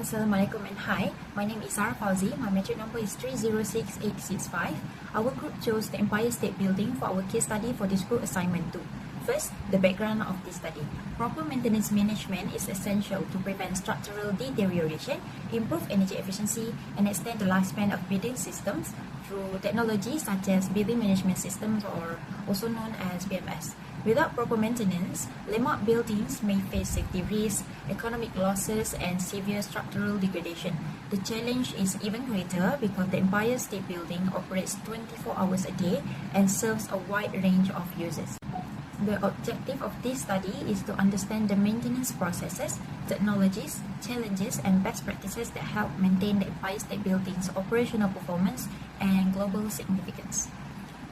Assalamualaikum and hi, my name is Sarah Fauzi. My metric number is 306865. Our group chose the Empire State Building for our case study for this group assignment 2. First, the background of this study. Proper maintenance management is essential to prevent structural deterioration, improve energy efficiency, and extend the lifespan of building systems through technologies such as building management systems, or also known as BMS. Without proper maintenance, landmark buildings may face safety risks, economic losses, and severe structural degradation. The challenge is even greater because the Empire State Building operates 24 hours a day and serves a wide range of users. The objective of this study is to understand the maintenance processes, technologies, challenges, and best practices that help maintain the Empire State Building's operational performance and global significance.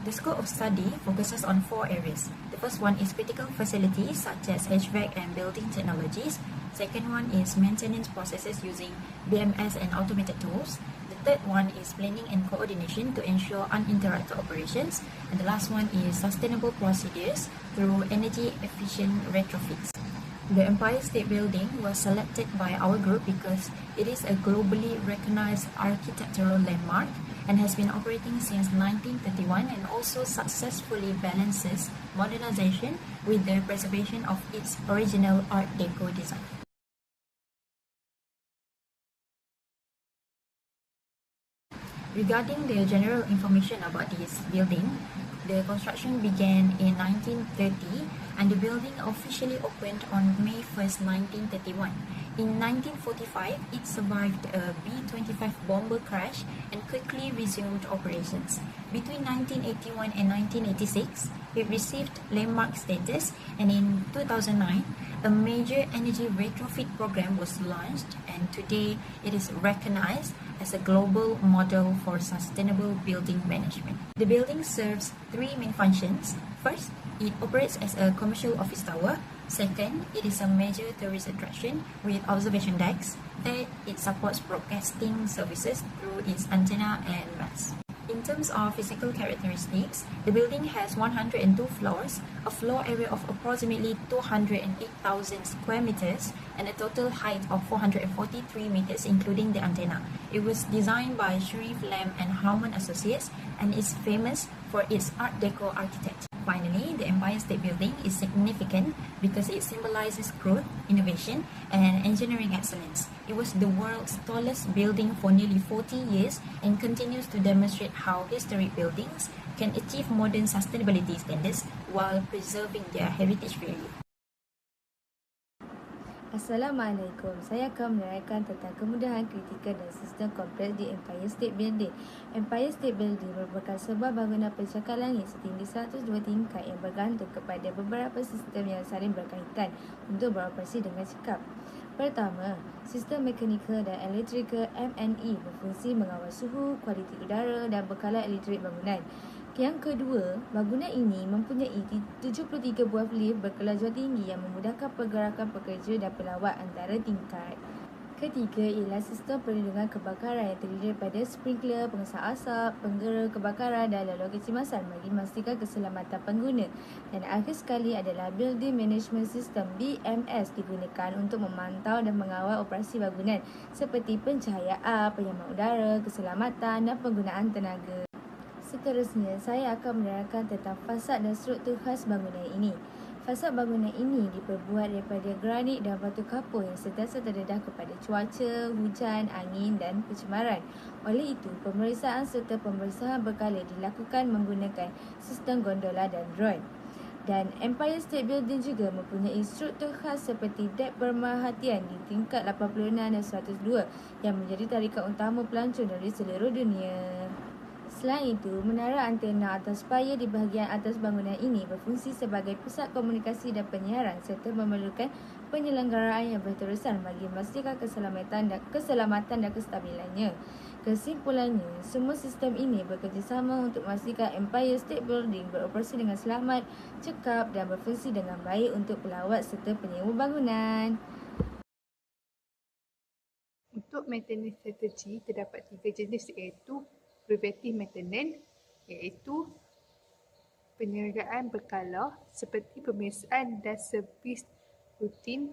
The scope of study focuses on 4 areas. The first one is critical facilities such as HVAC and building technologies. Second one is maintenance processes using BMS and automated tools. The third one is planning and coordination to ensure uninterrupted operations. And the last one is sustainable procedures through energy efficient retrofits. The Empire State Building was selected by our group because it is a globally recognized architectural landmark and has been operating since 1931 and also successfully balances modernization with the preservation of its original Art Deco design. Regarding the general information about this building, the construction began in 1930 and the building officially opened on May 1st, 1931. In 1945, it survived a B-25 bomber crash and quickly resumed operations. Between 1981 and 1986, it received landmark status, and in 2009, a major energy retrofit program was launched, and today it is recognized as a global model for sustainable building management. The building serves 3 main functions. First, it operates as a commercial office tower. Second, it is a major tourist attraction with observation decks. Third, it supports broadcasting services through its antenna and masts. In terms of physical characteristics, the building has 102 floors, a floor area of approximately 208,000 square meters, and a total height of 443 meters including the antenna. It was designed by Sharif Lam and Harman Associates and is famous for its Art Deco architecture. Finally, the Empire State Building is significant because it symbolizes growth, innovation, and engineering excellence. It was the world's tallest building for nearly 40 years and continues to demonstrate how historic buildings can achieve modern sustainability standards while preserving their heritage value. Assalamualaikum. Saya akan menerangkan tentang kemudahan kritikal dan sistem kompleks di Empire State Building. Empire State Building merupakan sebuah bangunan pencakar langit setinggi 102 tingkat yang bergantung kepada beberapa sistem yang saling berkaitan untuk beroperasi dengan cekap. Pertama, sistem mekanikal dan elektrikal M&E berfungsi mengawal suhu, kualiti udara dan bekalan elektrik bangunan. Yang kedua, bangunan ini mempunyai 73 buah lift berkelas tinggi yang memudahkan pergerakan pekerja dan pelawat antara tingkat. Ketiga ialah sistem perlindungan kebakaran yang terdiri daripada sprinkler, pengesah asap, penggera kebakaran dan laluan kecemasan bagi memastikan keselamatan pengguna. Dan akhir sekali adalah Building Management System BMS digunakan untuk memantau dan mengawal operasi bangunan seperti pencahayaan, penyaman udara, keselamatan dan penggunaan tenaga. Seterusnya, saya akan menerangkan tentang fasad dan struktur khas bangunan ini. Fasad bangunan ini diperbuat daripada granit dan batu kapur yang sentiasa terdedah kepada cuaca, hujan, angin dan pencemaran. Oleh itu, pemeriksaan serta pembersihan berkala dilakukan menggunakan sistem gondola dan drone. Dan Empire State Building juga mempunyai struktur khas seperti dek pemerhatian di tingkat 86 dan 102 yang menjadi tarikan utama pelancong dari seluruh dunia. Selain itu, menara antena atas spaya di bahagian atas bangunan ini berfungsi sebagai pusat komunikasi dan penyiaran serta memerlukan penyelenggaraan yang berterusan bagi memastikan keselamatan dan kestabilannya. Kesimpulannya, semua sistem ini bekerjasama untuk memastikan Empire State Building beroperasi dengan selamat, cekap dan berfungsi dengan baik untuk pelawat serta penyewa bangunan. Untuk maintenance strategi, terdapat 3 jenis iaitu preventive maintenance, iaitu penyergaan berkala seperti pemeriksaan dan servis rutin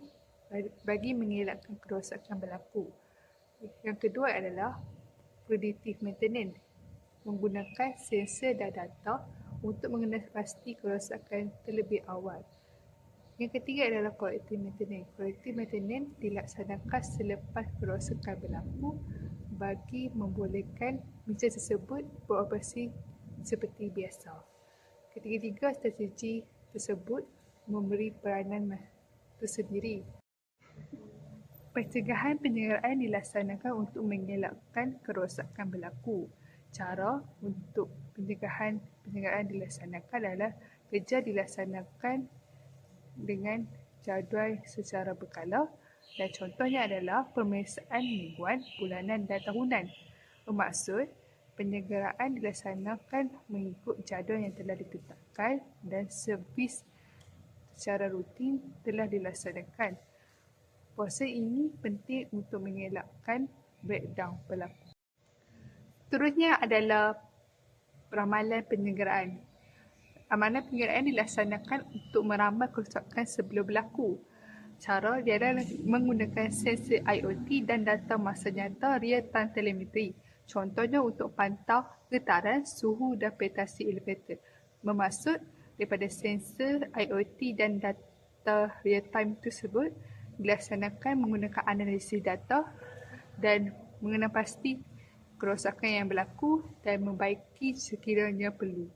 bagi mengelakkan kerosakan berlaku. Yang kedua adalah predictive maintenance, menggunakan sensor dan data untuk mengenal pasti kerosakan terlebih awal. Yang ketiga adalah corrective maintenance. Corrective maintenance dilaksanakan selepas kerosakan berlaku bagi membolehkan mesin tersebut beroperasi seperti biasa. Ketiga-tiga strategi tersebut memberi peranan tersendiri. Pencegahan penyelenggaraan dilaksanakan untuk mengelakkan kerosakan berlaku. Cara untuk pencegahan penyelenggaraan dilaksanakan adalah kerja dilaksanakan dengan jadual secara berkala dan contohnya adalah pemeriksaan mingguan, bulanan dan tahunan. Bermaksud, penyelenggaraan dilaksanakan mengikut jadual yang telah ditetapkan dan servis secara rutin telah dilaksanakan. Proses ini penting untuk mengelakkan breakdown berlaku. Seterusnya adalah ramalan penyelenggaraan. Ramalan penyelenggaraan dilaksanakan untuk meramal kerosakan sebelum berlaku. Cara dia adalah menggunakan sensor IoT dan data masa nyata real-time telemetry. Contohnya untuk pantau getaran, suhu dan petasi elevator. Bermaksud, daripada sensor IoT dan data real-time tersebut dilaksanakan menggunakan analisis data dan mengenal pasti kerosakan yang berlaku dan membaiki sekiranya perlu.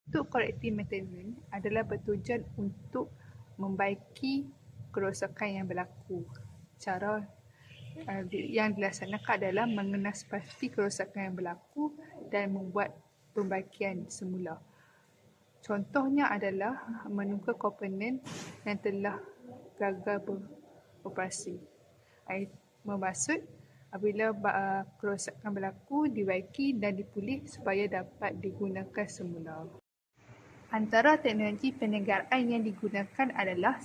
Untuk corrective maintenance adalah bertujuan untuk membaiki kerosakan yang berlaku. Cara yang dilaksanakan adalah mengenal pasti kerosakan yang berlaku dan membuat pembaikian semula. Contohnya adalah menukar komponen yang telah gagal beroperasi. Bermaksud apabila kerosakan berlaku, dibaiki dan dipulih supaya dapat digunakan semula. Antara teknologi penyelenggaraan yang digunakan adalah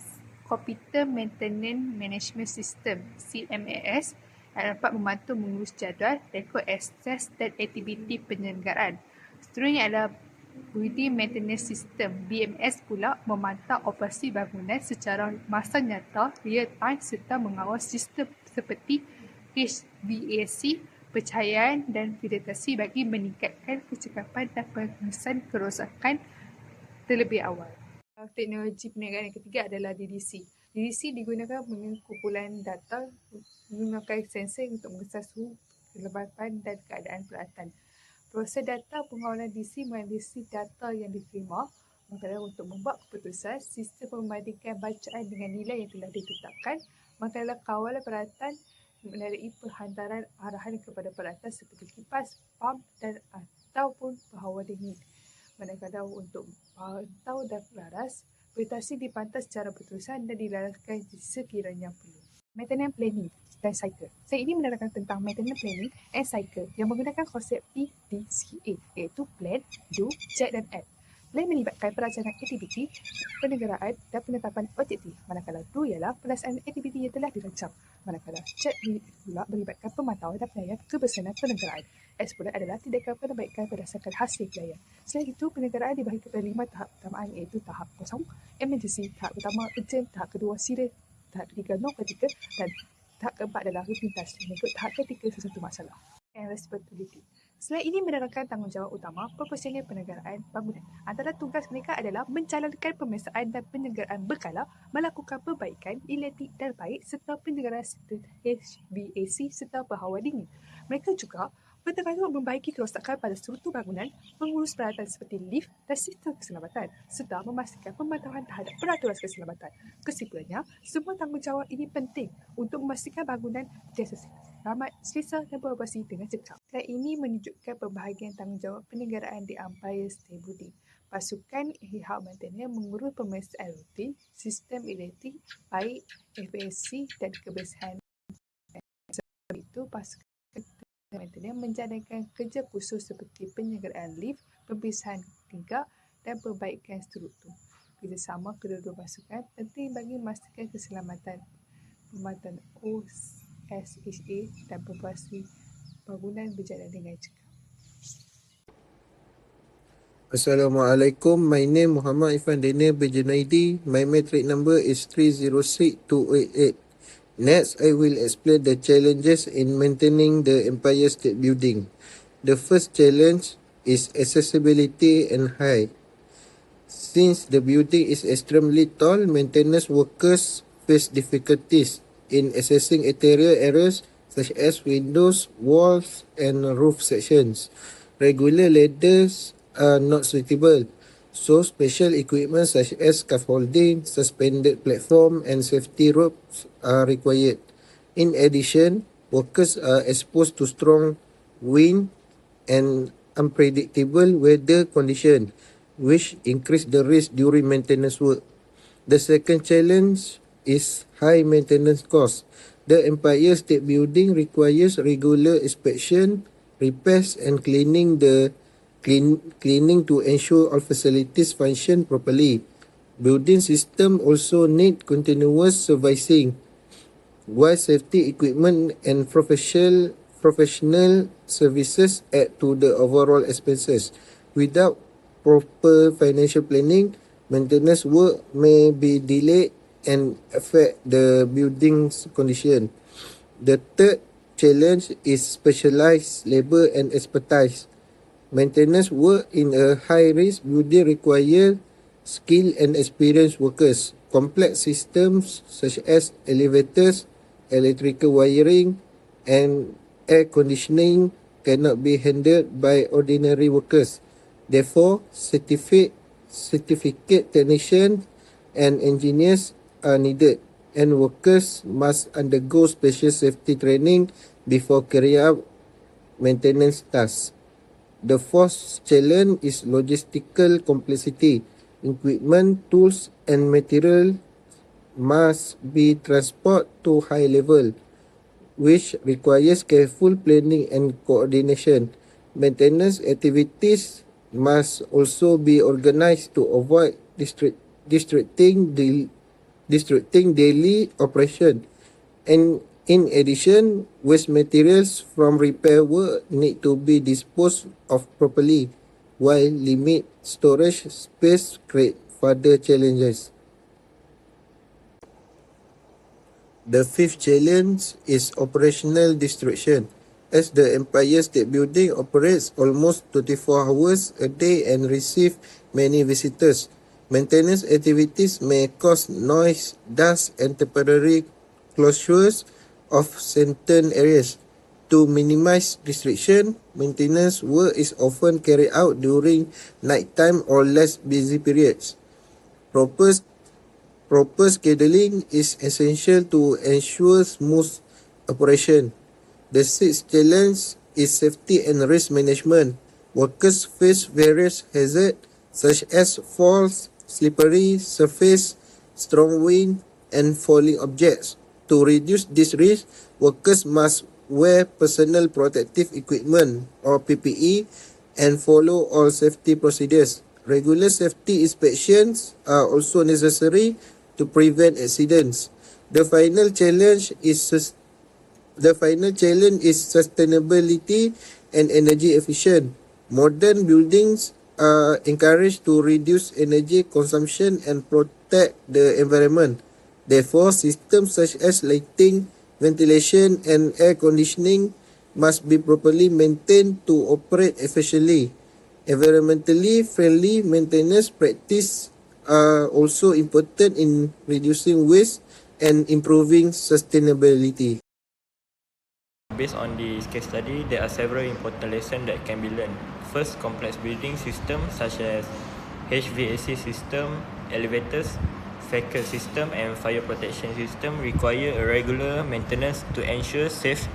Computer Maintenance Management System (CMMS) yang dapat membantu mengurus jadual, rekod akses dan aktiviti penyelenggaraan. Seterusnya adalah Building Maintenance System (BMS) pula memantau operasi bangunan secara masa nyata, real time serta mengawal sistem seperti HVAC, pencahayaan dan vegetasi bagi meningkatkan kecekapan dan pengesan kerosakan terlebih awal. Teknologi penyelenggaraan yang ketiga adalah DDC. DDC digunakan dengan kumpulan data menggunakan sensor untuk mengesah suhu, kelembapan dan keadaan peralatan. Proses data pengawalan DC menganalisis data yang diterima, maka untuk membuat keputusan, sistem membandingkan bacaan dengan nilai yang telah ditetapkan, maka kawalan peralatan melalui penghantaran arahan kepada peralatan seperti kipas, pam dan ataupun penghawa dingin. Manakala untuk pantau dan laras, vegetasi dipantau secara berterusan dan dilaraskan sekiranya perlu. Maintenance planning dan cycle. Saya ini menerangkan tentang maintenance planning and cycle yang menggunakan konsep PDCA, iaitu plan, do, check dan act. Plan melibatkan perancangan aktiviti, penyelenggaraan dan penetapan objektif. Manakala do ialah pelaksanaan aktiviti yang telah dirancang. Manakala check pula melibatkan pemantauan dan penilaian kebersihan penyelenggaraan. X pula adalah tindakan perbaikan berdasarkan hasil penilaian. Selain itu, penyelenggaraan dibahagi kepada 5 tahap utamaan iaitu tahap kosong, emergency, tahap utama, urgent, tahap kedua, serius, tahap ketiga, non-kritikal dan tahap keempat adalah rutinitas. Mengikut tahap ketika sesuatu masalah. And responsibility. Selain ini menerangkan tanggungjawab utama profesional penyelenggaraan bangunan. Antara tugas mereka adalah menjalankan pemeriksaan dan penyelenggaraan berkala, melakukan perbaikan elektrik dan baik serta penyelenggaraan sistem HVAC serta berhawa dingin. Mereka juga bertanggungjawab membaiki kerosakan pada struktur bangunan, mengurus peralatan seperti lift dan sistem keselamatan serta memastikan pemantauan terhadap peraturan keselamatan. Kesimpulannya, semua tanggungjawab ini penting untuk memastikan bangunan selamat, selesa dan beroperasi dengan cekap. Slide ini menunjukkan pembahagian tanggungjawab penyelenggaraan di Empire State Building. Pasukan Hihab Maintenance mengurus pemeriksaan rutin, sistem elektrik, baik, FAC dan kebersihan. Sebab itu, pasukan maintenance menjalankan kerja khusus seperti penyelenggaraan lift, pemeriksaan tingkap dan perbaikan struktur. Kerjasama kedua-dua pasukan penting bagi memastikan keselamatan pemantauan OSHA dan operasi bangunan berjalan dengan cekap. Assalamualaikum. My name Muhammad Ifan Daniel BJTCK3053. My metric number is 306288. Next, I will explain the challenges in maintaining the Empire State Building. The first challenge is accessibility and height. Since the building is extremely tall, maintenance workers face difficulties in accessing interior areas such as windows, walls, and roof sections. Regular ladders are not suitable, so special equipment such as scaffolding, suspended platform, and safety ropes are required. In addition, workers are exposed to strong wind and unpredictable weather conditions, which increase the risk during maintenance work. The second challenge is high maintenance costs. The Empire State Building requires regular inspection, repairs, and cleaning to ensure all facilities function properly. Building system also need continuous servicing, while safety equipment and professional services add to the overall expenses. Without proper financial planning, maintenance work may be delayed and affect the building's condition. The third challenge is specialized labor and expertise. Maintenance work in a high-risk building require skilled and experienced workers. Complex systems such as elevators, electrical wiring, and air conditioning cannot be handled by ordinary workers. Therefore, certificate technicians and engineers are needed, and workers must undergo special safety training before carrying out maintenance tasks. The fourth challenge is logistical complexity. Equipment, tools, and material must be transported to high level, which requires careful planning and coordination. Maintenance activities must also be organized to avoid distracting daily operation. And in addition, waste materials from repair work need to be disposed of properly, while limit storage space create further challenges. The fifth challenge is operational disruption. As the Empire State Building operates almost 24 hours a day and receives many visitors, maintenance activities may cause noise, dust, and temporary closures of certain areas. To minimize disruption, maintenance work is often carried out during nighttime or less busy periods. Proper scheduling is essential to ensure smooth operation. The sixth challenge is safety and risk management. Workers face various hazards such as falls, slippery surface, strong wind, and falling objects. To reduce this risk, workers must wear personal protective equipment or PPE and follow all safety procedures. Regular safety inspections are also necessary to prevent accidents. The final challenge is sustainability and energy efficient. Modern buildings are encouraged to reduce energy consumption and protect the environment. Therefore, systems such as lighting, ventilation, and air conditioning must be properly maintained to operate efficiently. Environmentally friendly maintenance practices are also important in reducing waste and improving sustainability. Based on this case study, there are several important lessons that can be learned. First, complex building systems such as HVAC system, elevators, facade system, and fire protection system require a regular maintenance to ensure safe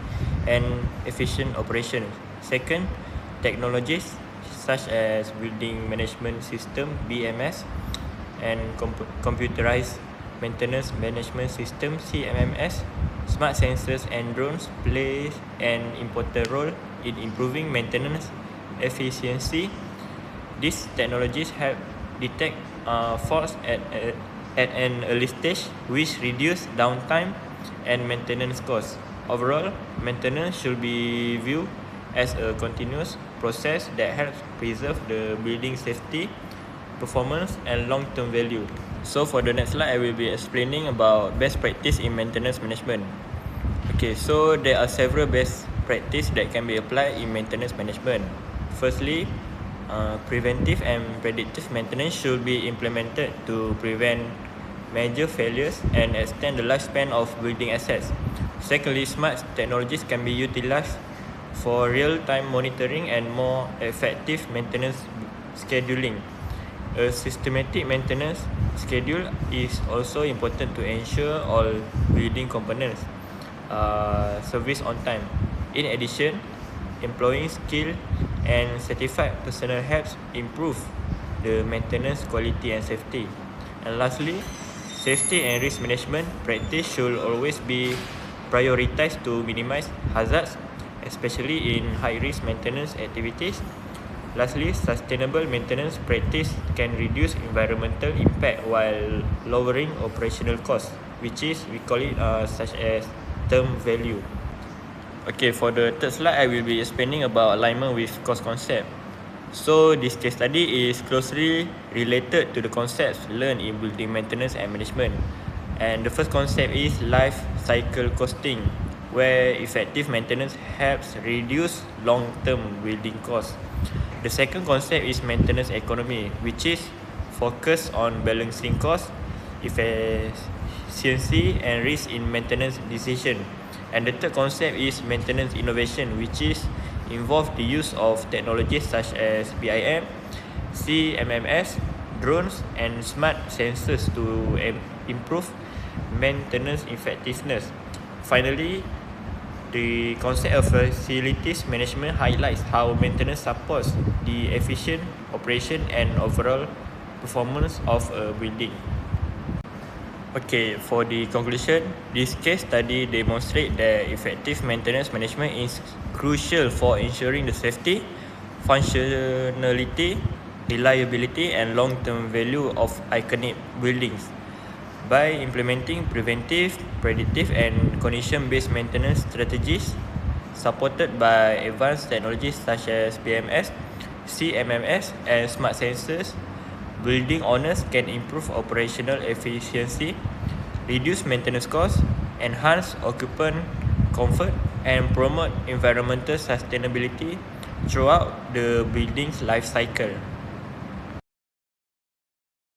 and efficient operation. Second, technologies such as building management system (BMS) and computerized maintenance management system (CMMS), smart sensors and drones play an important role in improving maintenance efficiency. These technologies help detect faults at an early stage, which reduce downtime and maintenance costs. Overall, maintenance should be viewed as a continuous process that helps preserve the building safety, performance, and long-term value. So for the next slide, I will be explaining about best practice in maintenance management. Okay, so there are several best practice that can be applied in maintenance management. Firstly, preventive and predictive maintenance should be implemented to prevent major failures and extend the lifespan of building assets. Secondly, smart technologies can be utilized for real-time monitoring and more effective maintenance scheduling. A systematic maintenance schedule is also important to ensure all building components service on time. In addition, employing skilled and certified personnel helps improve the maintenance quality and safety. And lastly, safety and risk management practice should always be prioritized to minimize hazards, especially in high-risk maintenance activities. Lastly, sustainable maintenance practice can reduce environmental impact while lowering operational costs, which is we call it such as term value. Okay, for the third slide, I will be explaining about alignment with cost concept. So this case study is closely related to the concepts learned in building maintenance and management. And the first concept is life cycle costing, where effective maintenance helps reduce long-term building costs. The second concept is maintenance economy, which is focused on balancing costs, efficiency and risk in maintenance decision. And the third concept is maintenance innovation, which is involve the use of technologies such as BIM, CMMS, drones and smart sensors to improve maintenance effectiveness. Finally, the concept of facilities management highlights how maintenance supports the efficient operation and overall performance of a building. Okay, for the conclusion, this case study demonstrates that effective maintenance management is crucial for ensuring the safety, functionality, reliability, and long-term value of iconic buildings. By implementing preventive, predictive, and condition-based maintenance strategies supported by advanced technologies such as PMS, CMMS, and smart sensors, building owners can improve operational efficiency, reduce maintenance costs, enhance occupant comfort, and promote environmental sustainability throughout the building's life cycle.